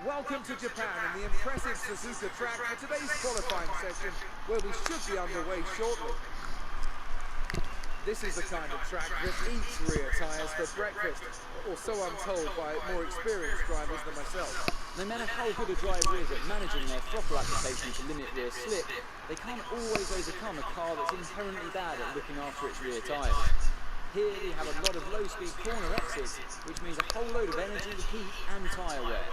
Welcome to Japan and the impressive Suzuka track for today's qualifying session, where we should be underway shortly. This is the kind of track that eats rear tyres for breakfast, or so I'm told by more experienced drivers than myself. No matter how good a driver is at managing their throttle application to limit rear slip, they can't always overcome a car that's inherently bad at looking after its rear tyres. Here we have a lot of low-speed corner exits, which means a whole load of energy, heat and tyre wear.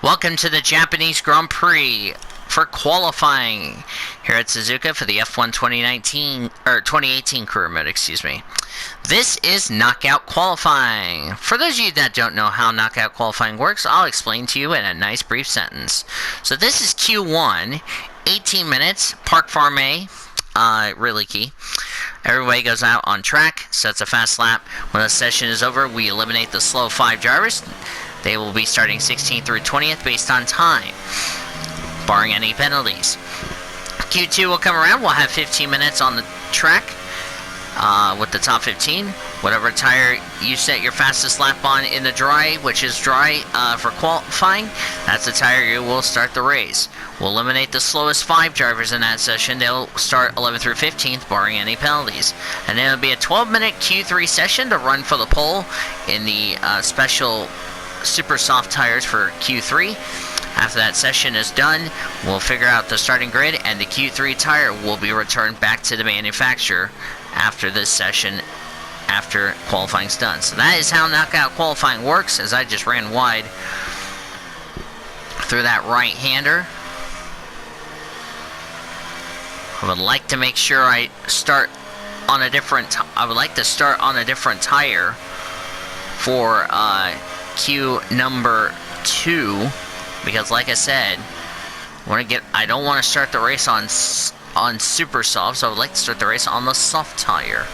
Welcome to the Japanese Grand Prix for qualifying here at Suzuka for the F1 2018 career mode, excuse me. This is knockout qualifying. For those of you that don't know how knockout qualifying works, I'll explain to you in a nice brief sentence. So this is Q1, 18 minutes, Park Farm A, really key. Everybody goes out on track, sets a fast lap. When the session is over, we eliminate the slow 5 drivers. They will be starting 16th through 20th based on time, barring any penalties. Q2 will come around. We'll have 15 minutes on the track with the top 15. Whatever tire you set your fastest lap on in the dry, which is dry for qualifying, that's the tire you will start the race. We'll eliminate the slowest 5 drivers in that session. They'll start 11th through 15th, barring any penalties. And then it'll be a 12-minute Q3 session to run for the pole in the special super soft tires for Q3. After that session is done, we'll figure out the starting grid, and the Q3 tire will be returned back to the manufacturer after this session, after qualifying's done. So that is how knockout qualifying works, as I just ran wide through that right-hander. I would like to make sure I start on a different I would like to start on a different tire for Q number 2, because like I said, I don't want to start the race on super soft, so I would like to start the race on the soft tire.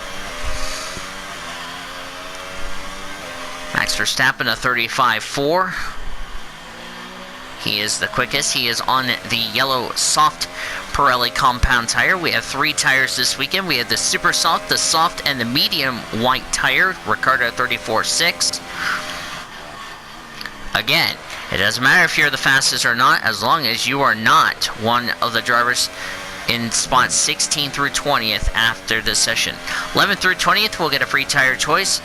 Max Verstappen, a 35.4. He is the quickest. He is on the yellow soft Pirelli compound tire. We have 3 tires this weekend. We have the super soft, the soft, and the medium white tire. Ricardo 34.6. Again, it doesn't matter if you're the fastest or not, as long as you are not one of the drivers in spots 16 through 20th after this session. 11th through 20th will get a free tire choice.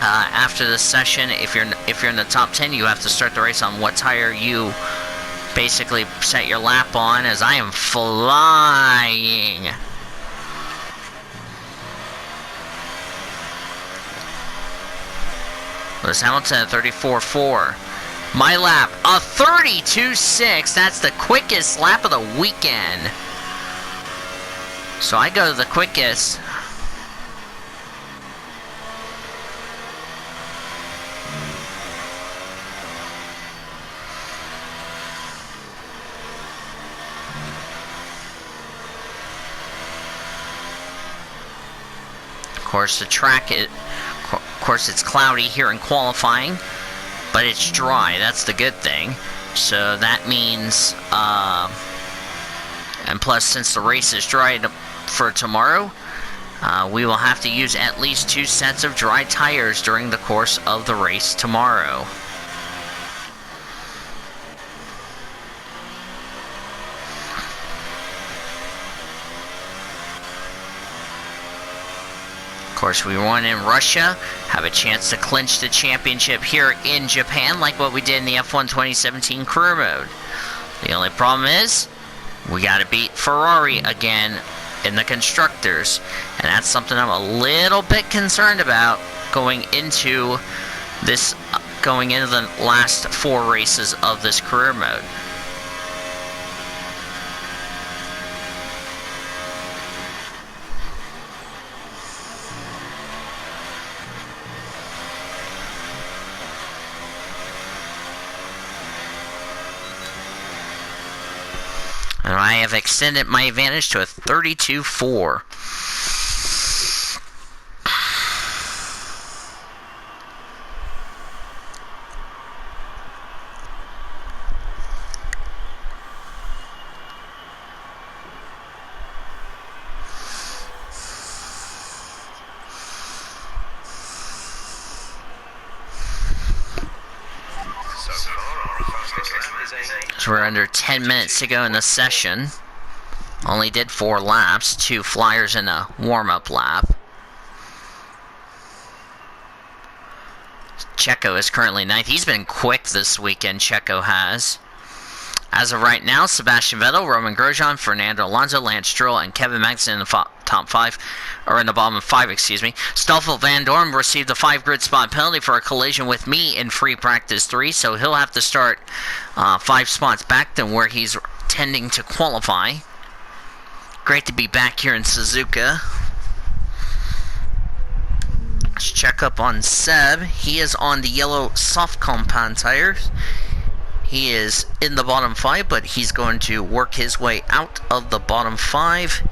After this session, if you're in the top 10, you have to start the race on what tire you basically set your lap on, as I am flying. Lewis Hamilton, 34.4. My lap, a 32.6. That's the quickest lap of the weekend. So I go to the quickest. Of course, the track Of course, it's cloudy here in qualifying, but it's dry. That's the good thing. So that means, and plus, since the race is dry for tomorrow, we will have to use at least 2 sets of dry tires during the course of the race tomorrow. Of course, we won in Russia, have a chance to clinch the championship here in Japan, like what we did in the F1 2017 career mode. The only problem is, we gotta beat Ferrari again in the constructors, and that's something I'm a little bit concerned about going into the last 4 races of this career mode. And I have extended my advantage to a 32.4. So we're under 10 minutes to go in the session. Only did 4 laps, 2 flyers and a warm-up lap. Checo is currently 9th. He's been quick this weekend, Checo has. As of right now, Sebastian Vettel, Roman Grosjean, Fernando Alonso, Lance Stroll, and Kevin Magnussen in the top 5, or in the bottom 5, excuse me. Stoffel Van Dorn received a 5 grid spot penalty for a collision with me in free practice 3, so he'll have to start 5 spots back than where he's tending to qualify. Great to be back here in Suzuka. Let's check up on Seb. He is on the yellow soft compound tires. He is in the bottom 5, but he's going to work his way out of the bottom 5.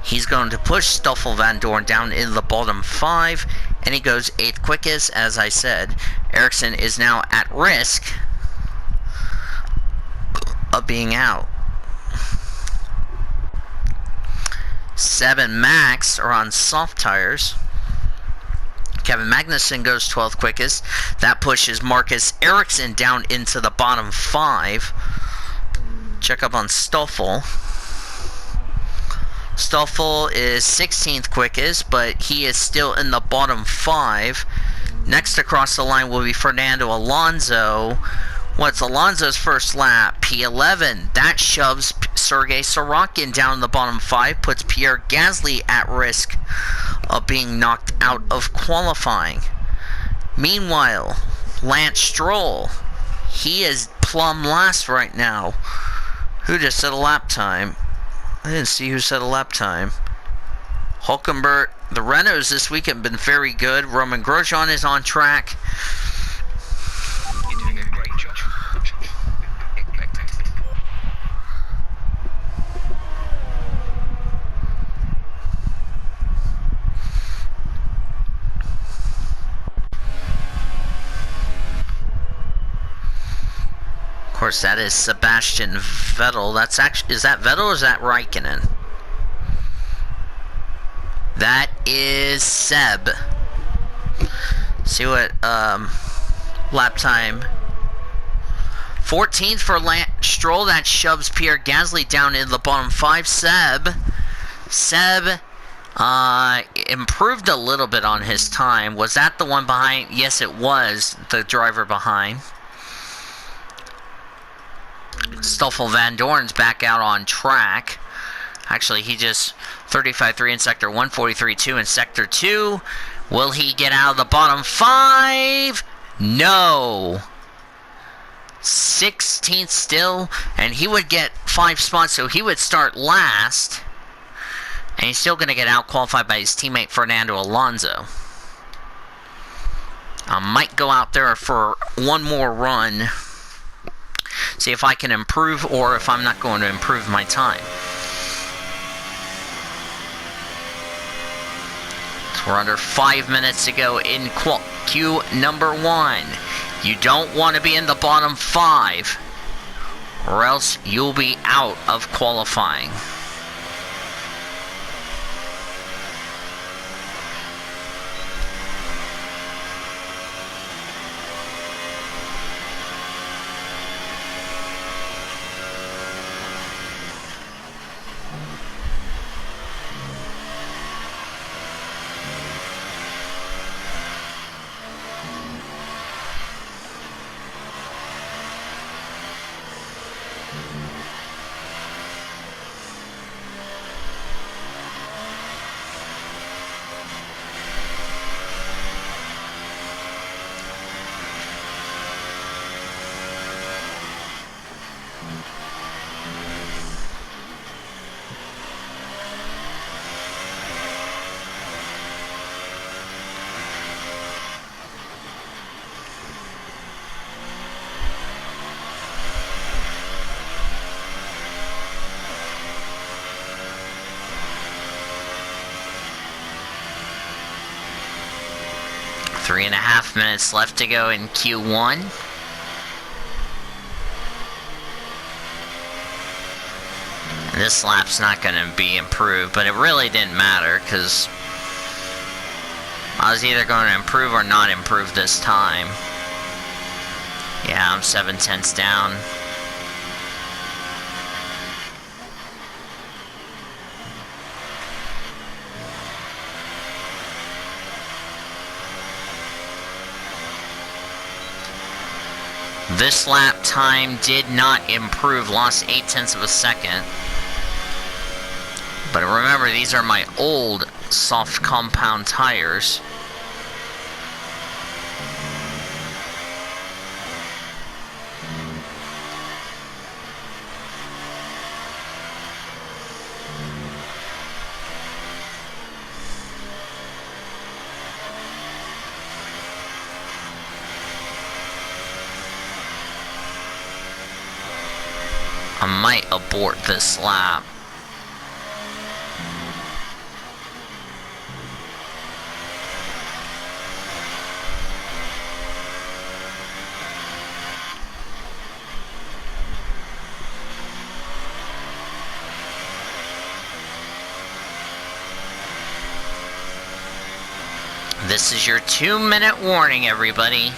He's going to push Stoffel Van Dorn down in the bottom 5, and he goes 8th quickest. As I said, Ericsson is now at risk of being out. Seb and Max are on soft tires. Kevin Magnussen goes 12th quickest. That pushes Marcus Ericsson down into the bottom 5. Check up on Stoffel. Stoffel is 16th quickest, but he is still in the bottom 5. Next across the line will be Fernando Alonso. What's Alonso's first lap? P11. That shoves Sergei Sorokin down in the bottom 5, puts Pierre Gasly at risk of being knocked out of qualifying. Meanwhile, Lance Stroll, he is plumb last right now. Who just set a lap time? I didn't see who set a lap time. Hulkenberg, the Renaults this week have been very good. Roman Grosjean is on track. You're doing a great job. Of course, that is Sebastian Vettel. That's actually, is that Vettel or is that Raikkonen? That is Seb. See what lap time. 14th for Lance Stroll. That shoves Pierre Gasly down in the bottom 5. Seb improved a little bit on his time. Was that the one behind? Yes, it was the driver behind. Stoffel Van Dorn's back out on track. Actually, he just 35.3 in Sector 1, 43.2 in Sector 2. Will he get out of the bottom 5? No. 16th still, and he would get 5 spots, so he would start last. And he's still going to get out-qualified by his teammate Fernando Alonso. I might go out there for one more run. See if I can improve or if I'm not going to improve my time. So we're under 5 minutes to go in queue number 1. You don't want to be in the bottom 5 or else you'll be out of qualifying. Three and a half minutes left to go in Q1. This lap's not going to be improved, but it really didn't matter because I was either going to improve or not improve this time. Yeah, I'm 7/10 down. This lap time did not improve, lost 0.8 of a second. But remember, these are my old soft compound tires. I might abort this lap. This is your 2-minute warning, everybody.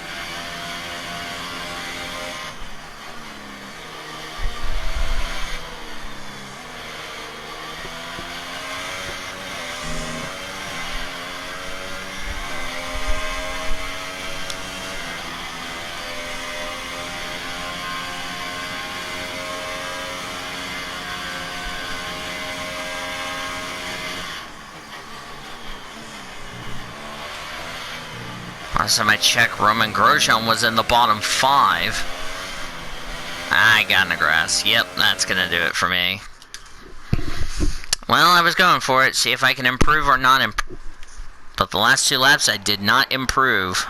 Last time I checked, Roman Grosjean was in the bottom 5. I got in the grass. Yep, that's gonna do it for me. Well, I was going for it. See if I can improve or not improve. But the last 2 laps, I did not improve.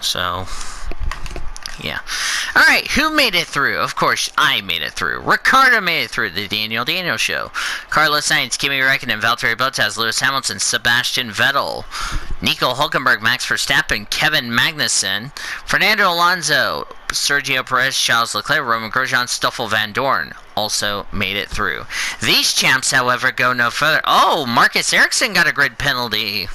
So, yeah. Alright, who made it through? Of course, I made it through. Ricardo made it through the Daniel Show. Carlos Sainz, Kimi Räikkönen, Valtteri Bottas, Lewis Hamilton, Sebastian Vettel, Nico Hülkenberg, Max Verstappen, Kevin Magnussen, Fernando Alonso, Sergio Perez, Charles Leclerc, Roman Grosjean, Stoffel Van Dorn also made it through. These champs, however, go no further. Oh, Marcus Ericsson got a grid penalty.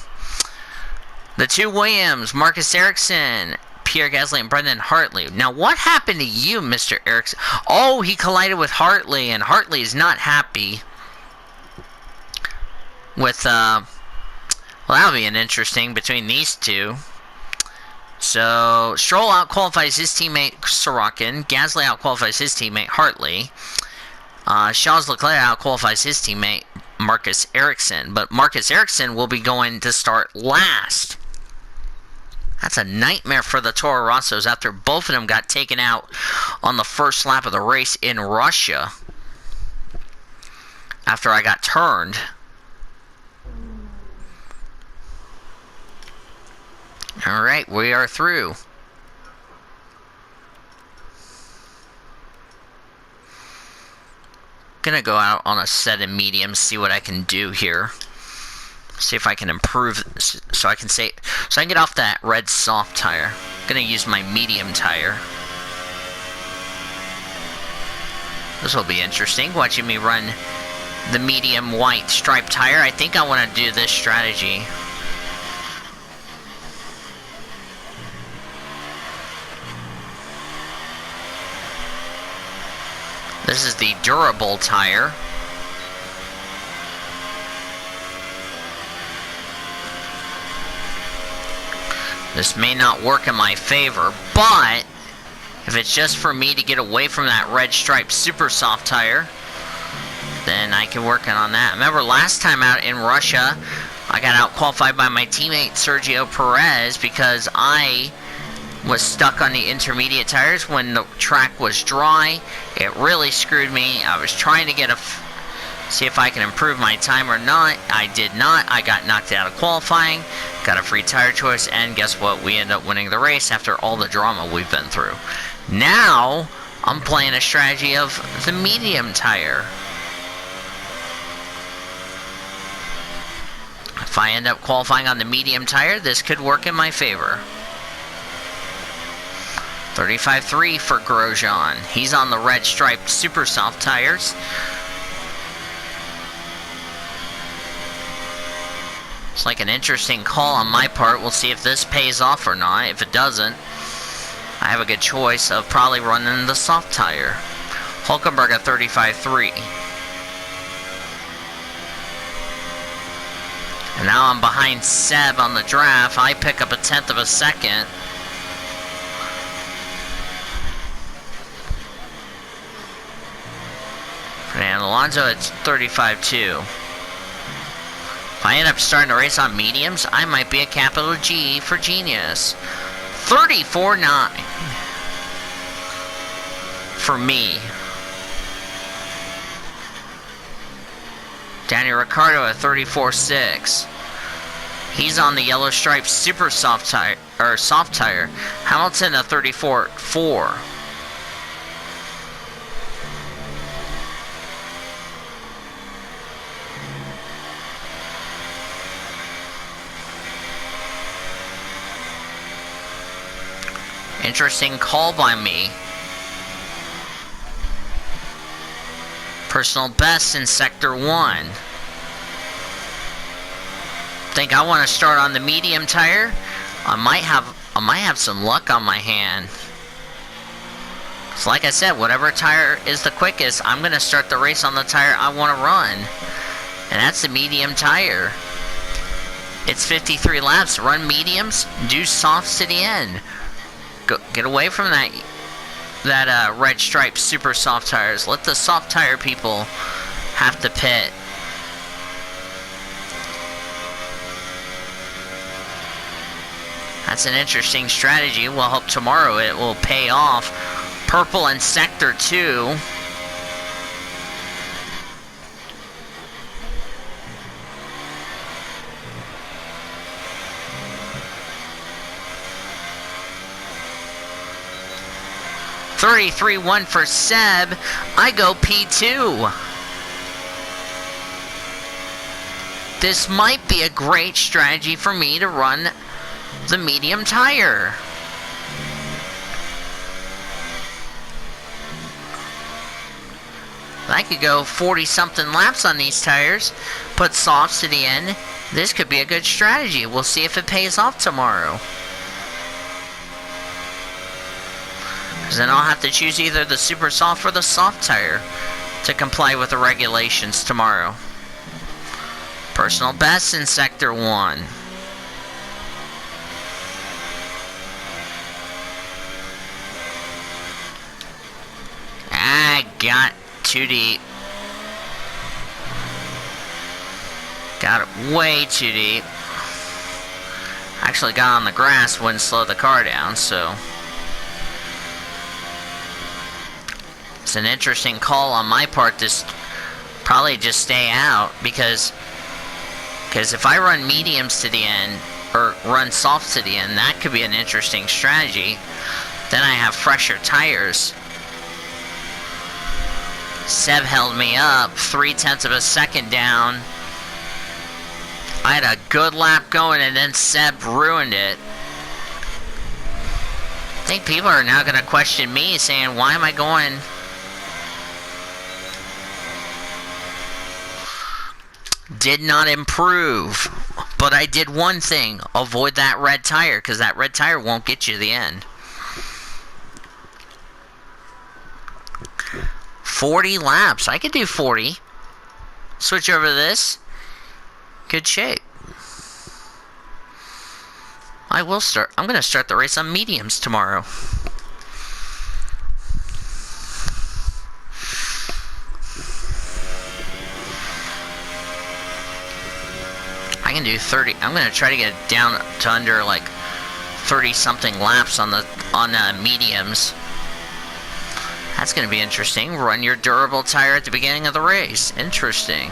The 2 Williams, Marcus Ericsson, Pierre Gasly, and Brendan Hartley. Now, what happened to you, Mr. Ericsson? Oh, he collided with Hartley, and Hartley is not happy with, well, that'll be an interesting between these two. So, Stroll outqualifies his teammate Sorokin. Gasly outqualifies his teammate Hartley. Charles Leclerc outqualifies his teammate Marcus Ericsson. But Marcus Ericsson will be going to start last. That's a nightmare for the Toro Rossos after both of them got taken out on the first lap of the race in Russia. After I got turned. Alright, we are through. Gonna go out on a set of mediums, see what I can do here. See if I can improve, so I can get off that red soft tire. I'm gonna use my medium tire. This will be interesting, watching me run the medium white striped tire. I think I want to do this strategy. This is the durable tire. This may not work in my favor, but if it's just for me to get away from that red striped super soft tire, then I can work on that. Remember last time out in Russia, I got out qualified by my teammate Sergio Perez because I was stuck on the intermediate tires when the track was dry. It really screwed me. I was trying to see if I can improve my time or not. I did not. I got knocked out of qualifying, got a free tire choice, and guess what? We end up winning the race after all the drama we've been through. Now, I'm playing a strategy of the medium tire. If I end up qualifying on the medium tire, this could work in my favor. 35.3 for Grosjean. He's on the red striped super soft tires. It's like an interesting call on my part. We'll see if this pays off or not. If it doesn't, I have a good choice of probably running the soft tire. Hülkenberg at 35.3. And now I'm behind Seb on the draft. I pick up a 1/10 of a second. And Alonso at 35.2. If I end up starting to race on mediums, I might be a capital G for genius. 34.9 for me. Danny Ricciardo at 34.6. He's on the yellow stripe super soft tire, or soft tire. Hamilton at 34.4. Interesting call by me. Personal best in sector 1. Think I want to start on the medium tire? I might have some luck on my hand. So like I said, whatever tire is the quickest, I'm going to start the race on the tire I want to run. And that's the medium tire. It's 53 laps. Run mediums, do softs to the end. Get away from that red stripe super soft tires. Let the soft tire people have to pit. That's an interesting strategy. We'll hope tomorrow it will pay off. Purple in sector 2. $33.1 for Seb. I go P2. This might be a great strategy for me to run the medium tire. I could go 40 something laps on these tires, put softs to the end. This could be a good strategy. We'll see if it pays off tomorrow. Then I'll have to choose either the super soft or the soft tire to comply with the regulations tomorrow. Personal best in sector 1. I got too deep. Got it way too deep. Actually got on the grass, wouldn't slow the car down, so... It's an interesting call on my part to probably just stay out, because if I run mediums to the end, or run softs to the end, that could be an interesting strategy. Then I have fresher tires. Seb held me up, 0.3 of a second down. I had a good lap going, and then Seb ruined it. I think people are now going to question me, saying, why am I going... Did not improve, but I did one thing: avoid that red tire, because that red tire won't get you to the end. 40 laps. I could do 40. Switch over to this. Good shape. I'm going to start the race on mediums tomorrow. I can do 30. I'm going to try to get it down to under like 30 something laps on mediums. That's going to be interesting. Run your durable tire at the beginning of the race. Interesting.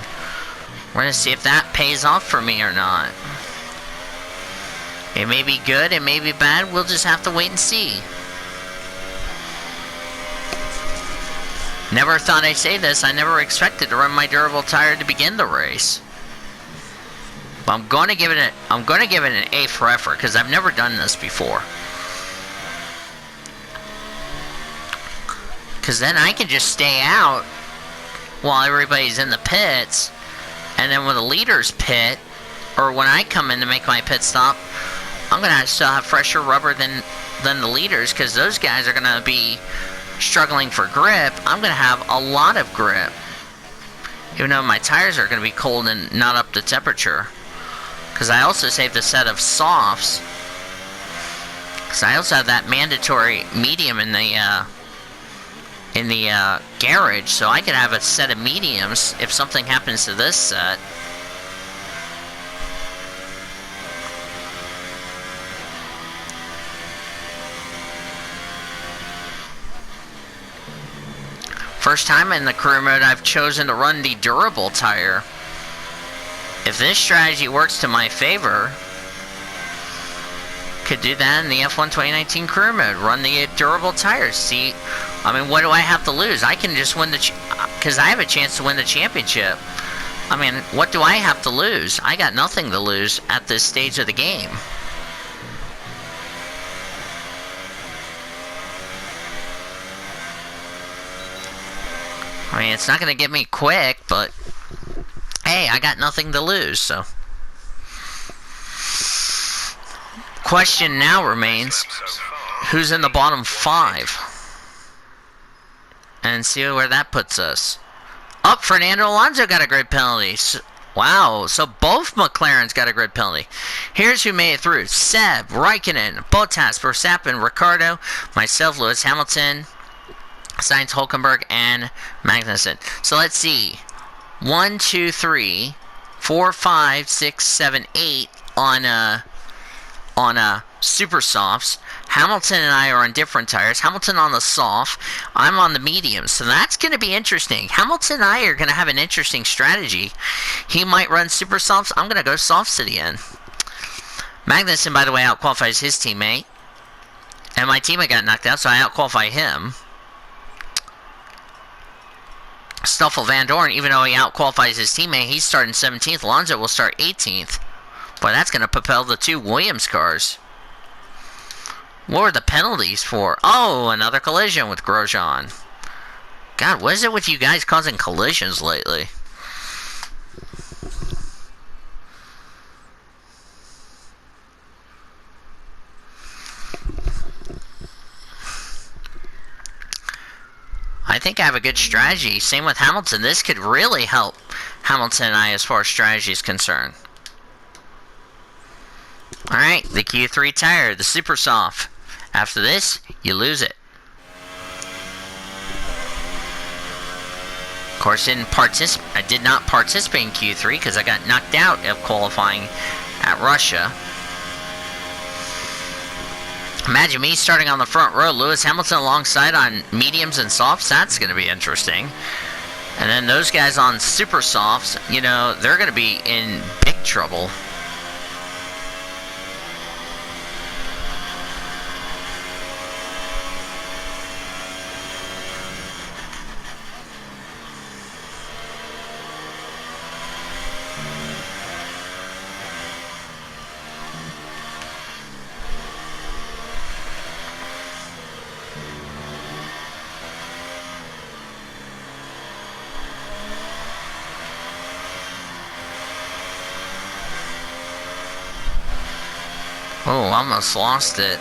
We're going to see if that pays off for me or not. It may be good, it may be bad. We'll just have to wait and see. Never thought I'd say this. I never expected to run my durable tire to begin the race. But I'm going to give it an A for effort, because I've never done this before. Because then I can just stay out while everybody's in the pits, and then when the leaders pit, or when I come in to make my pit stop, I'm going to still have fresher rubber than the leaders, because those guys are going to be struggling for grip. I'm going to have a lot of grip, even though my tires are going to be cold and not up to temperature. Because I also saved a set of softs. Because I also have that mandatory medium in the garage, so I could have a set of mediums if something happens to this set. First time in the career mode, I've chosen to run the durable tire. If this strategy works to my favor, could do that in the F1 2019 career mode. Run the durable tires. See, I mean, what do I have to lose? I can just win because I have a chance to win the championship. I mean, what do I have to lose? I got nothing to lose at this stage of the game. I mean, it's not going to get me quick, but hey, I got nothing to lose, so. Question now remains, who's in the bottom 5? And see where that puts us. Up, Fernando Alonso got a grid penalty. Wow, so both McLarens got a grid penalty. Here's who made it through. Seb, Raikkonen, Bottas, Verstappen, Ricciardo, myself, Lewis Hamilton, Sainz, Hülkenberg, and Magnussen. So let's see. 1, 2, 3, 4, 5, 6, 7, 8 on super softs. Hamilton and I are on different tires. Hamilton on the soft. I'm on the medium. So that's going to be interesting. Hamilton and I are going to have an interesting strategy. He might run super softs. I'm going to go softs to the end. Magnussen, by the way, outqualifies his teammate. And my teammate got knocked out, so I outqualify him. Stoffel Van Dorn, even though he outqualifies his teammate, he's starting 17th. Alonso will start 18th. Boy, that's going to propel the 2 Williams cars. What were the penalties for? Oh, another collision with Grosjean. God, what is it with you guys causing collisions lately? I think I have a good strategy. Same with Hamilton. This could really help Hamilton and I as far as strategy is concerned. Alright, the Q3 tire, the super soft. After this, you lose it. Of course, I did not participate in Q3 because I got knocked out of qualifying at Russia. Imagine me starting on the front row, Lewis Hamilton alongside on mediums and softs. That's going to be interesting. And then those guys on super softs, you know, they're going to be in big trouble. Oh, almost lost it.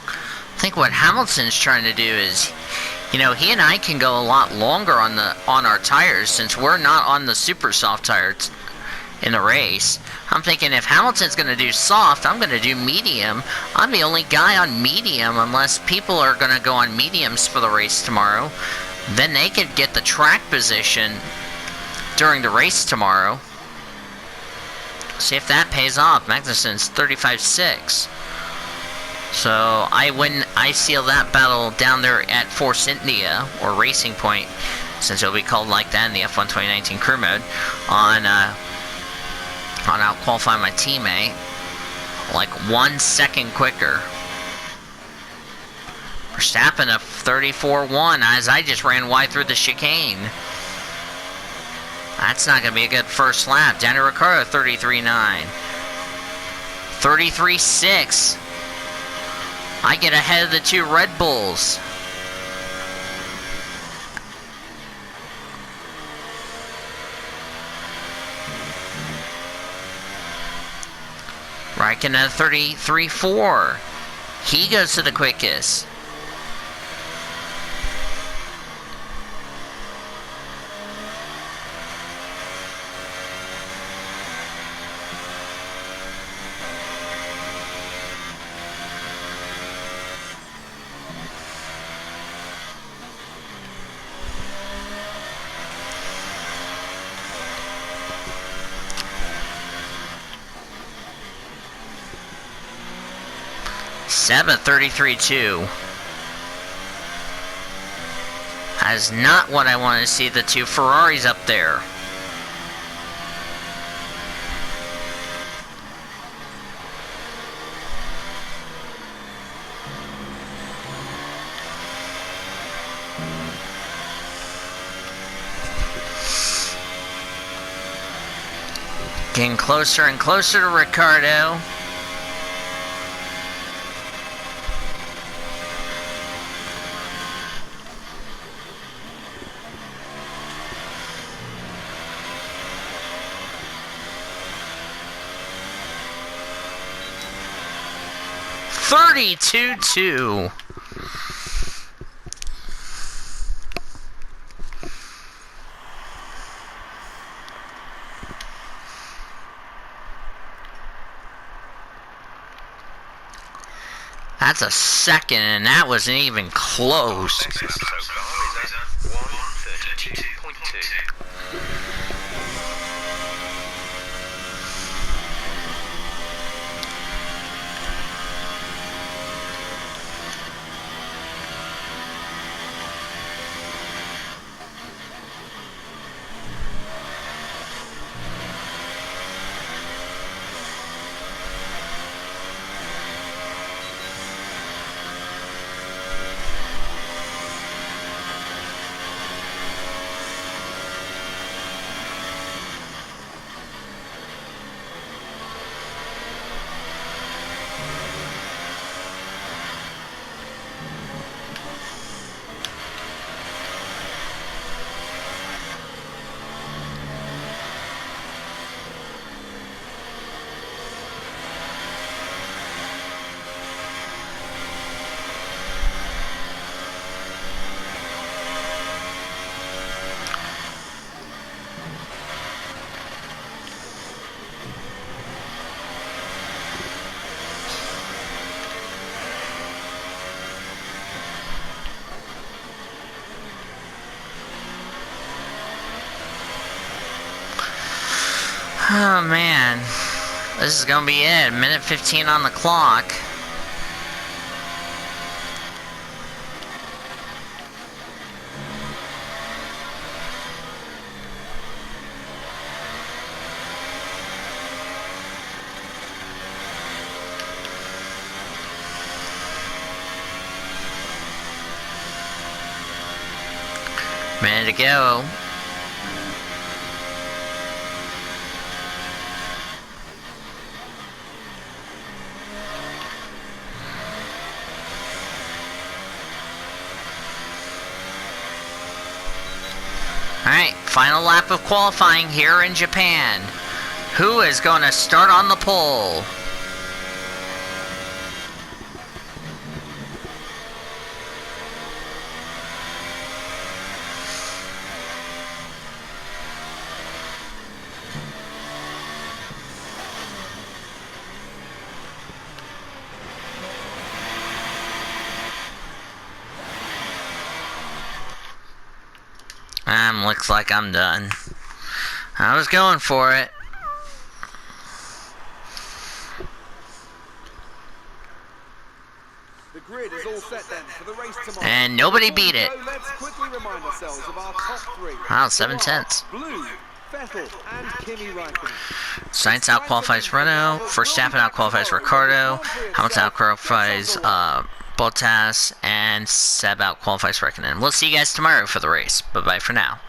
I think what Hamilton's trying to do is, you know, he and I can go a lot longer on our tires since we're not on the super soft tires in the race. I'm thinking if Hamilton's going to do soft, I'm going to do medium. I'm the only guy on medium unless people are going to go on mediums for the race tomorrow. Then they could get the track position during the race tomorrow. See if that pays off. Magnussen's 35.6. So I seal that battle down there at Force India, or Racing Point, since it'll be called like that in the F1 2019 career mode, on out-qualify my teammate like 1 second quicker. Verstappen a 34.1 as I just ran wide through the chicane. That's not going to be a good first lap. Daniel Ricciardo, 33.9. 33.6. I get ahead of the 2 Red Bulls. Raikkonen at 33.4. He goes to the quickest. Seb at 33.2. That is not what I want to see, the two Ferraris up there. Getting closer and closer to Ricardo. (32.2). That's a second, and that wasn't even close. So far is at 1:32.2. Oh man, this is gonna be it. Minute 15 on the clock. Minute to go. Alright, final lap of qualifying here in Japan. Who is going to start on the pole? Looks like I'm done. I was going for it. The grid is all set then for the race tomorrow. And nobody beat it. So let's quickly remind ourselves of our top three. Wow, 7/10. Blue, Vettel, and Kimi Räikkönen. Sainz out-qualifies Renault. Verstappen out-qualifies Ricardo. Hamilton out-qualifies Bottas. And Seb out-qualifies Räikkönen. We'll see you guys tomorrow for the race. Bye-bye for now.